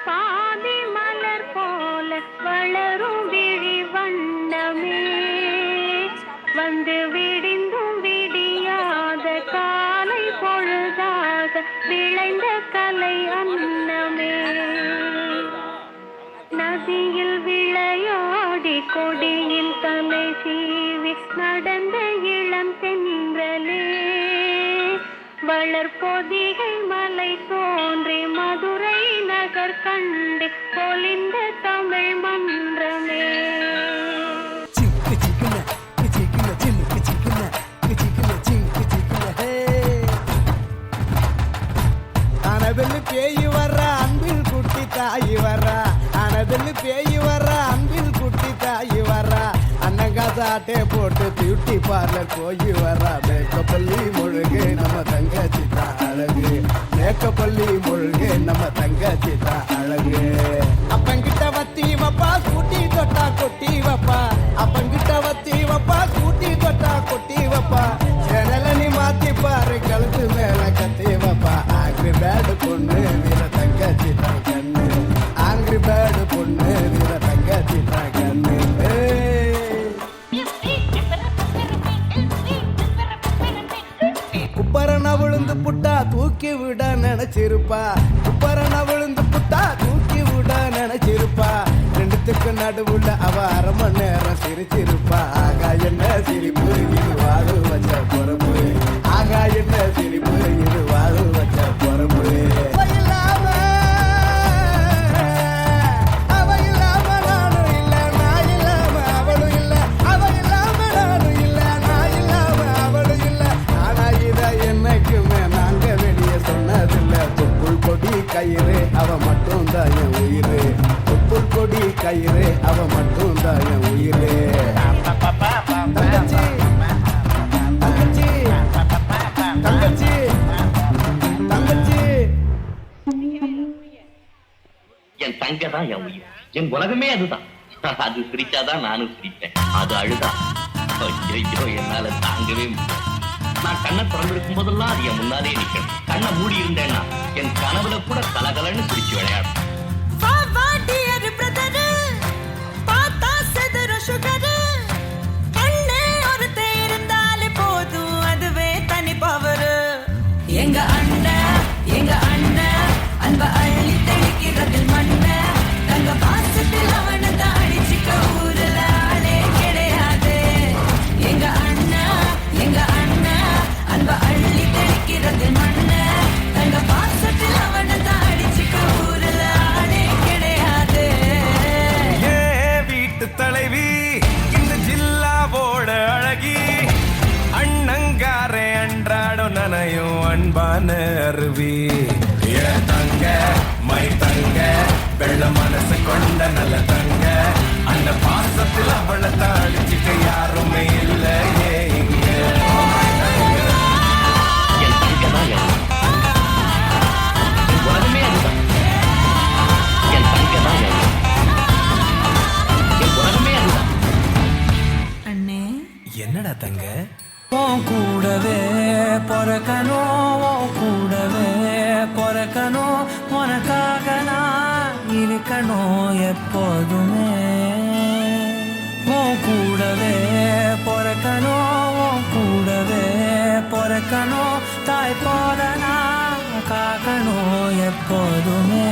பாதி மலர் போல வளரும் விழி வண்ணமே வந்து விடிந்தும் விடியாத காலை பொழுதாக விளைந்த கலை அன்னமே நதியில் விளையாடி கொடியில் தலை சீவி நடந்த இளம் தென்றலே வளர்பொதிகை மலை தோன்றி மதுரை நகர் கண்டு பொலிந்த தமிழ் மன்றமே அனதில் பேய் வர்ற அன்பில் குட்டி தாயி வர்றா அனதில் பேய் வர்ற அன்பில் குட்டி தாயி வர்றா அன்னங்காசாட்டே போட்டு பியூட்டி பார்லர் போய் வர்றா மேக்கப்பள்ளி முழுகு நம்ம தங்கச்சி தான் அழகு மேக்கப்பள்ளி முழுகு நம்ம தங்கச்சி தான் அழகு அப்பங்கிட்ட வத்தி வப்பா கூட்டி தொட்டா கொட்டி வப்பா அப்பங்கிட்ட வத்தி வப்பா கூட்டி தொட்டா கொட்டி வப்பா சேனல நீ மாத்தி பாரு கழுத்து மேல கத்தி வப்பா ஆங்கிரி பேடு பொண்ணு வீர தங்கச்சி தான் கண்ணு ஆங்கிரி பேடு பொண்ணு வீர தங்கச்சி தான் கண்ணு குப்பரன விழுந்து புட்டா தூக்கி விட நினைச்சிருப்பா குப்பரன விழுந்து புட்டா தூக்கி விட நினைச்சிருப்பா ரெண்டுத்துக்கு நடுவுல அவ அரை மணி நேரம் சிரிச்சிருப்பா ஆகா என்ன சிரிப்பு இது வாழு வச்ச பொறுப்பு ஆகா என்ன சிரிப்பு இது வாழு வச்ச பொறுப்பு கயிறு அவ மட்டும் தான் என் உயிரு தொப்புள் கொடி கயிறு அவ மட்டும் தான் என் உயிரு தங்கச்சி தங்கச்சி தங்கச்சி தங்கச்சி என் தங்க தான் என் உயிர் என் உலகமே அதுதான் அது சிரிச்சாதான் நானும் சிரிப்பேன் அது அழுதான் ஐயோ என்னால தாங்கவே முடியாது நான் கண்ணை திறந்திருக்கும் போதெல்லாம் அது என் முன்னாலே நிற்கணும் கண்ணை மூடி இருந்தேன்னா என் கனவுல கூட கலகலன்னு சிரிச்சு விளையாடும் எங்க அண்ணன் அன்ப அள்ளி தெளிக்கிறதில் மண்ண தங்க பாசத்தில் அவனை தான் அடிச்சுக்க ஊருல ஆளே கிடையாது எங்க அண்ணன் அன்ப அள்ளி தெளிக்கிறதில் மண்ண தங்க பாசத்தில் அவனை தான் அடிச்சுக்க ஊருல ஆளே கிடையாது வீட்டு தலைவி இந்த ஜில்லாவோட அழகி அண்ணங்காரே அன்றாடம் நனையும் அன்பான அருவி தங்க மை தங்க வெள்ள மனசு கொண்ட நல்ல தங்க அந்த பாசத்தில் அவளை தாளிச்சுக்க யாருமே இல்லையே இங்க என் தங்க தான் என் உலகமே அதுதான் என் தங்க தான் என் உலகமே அதுதான் அண்ணே என்னடா தங்க கூடவே பொறக்கணும் கூடவே பொறக்கணும் உனக்காக நான் இருக்கணும் எப்போதுமே கூடவே பொறக்கணும் கூடவே பொறக்கணும் தாய் போல நான் காக்கணும் எப்போதுமே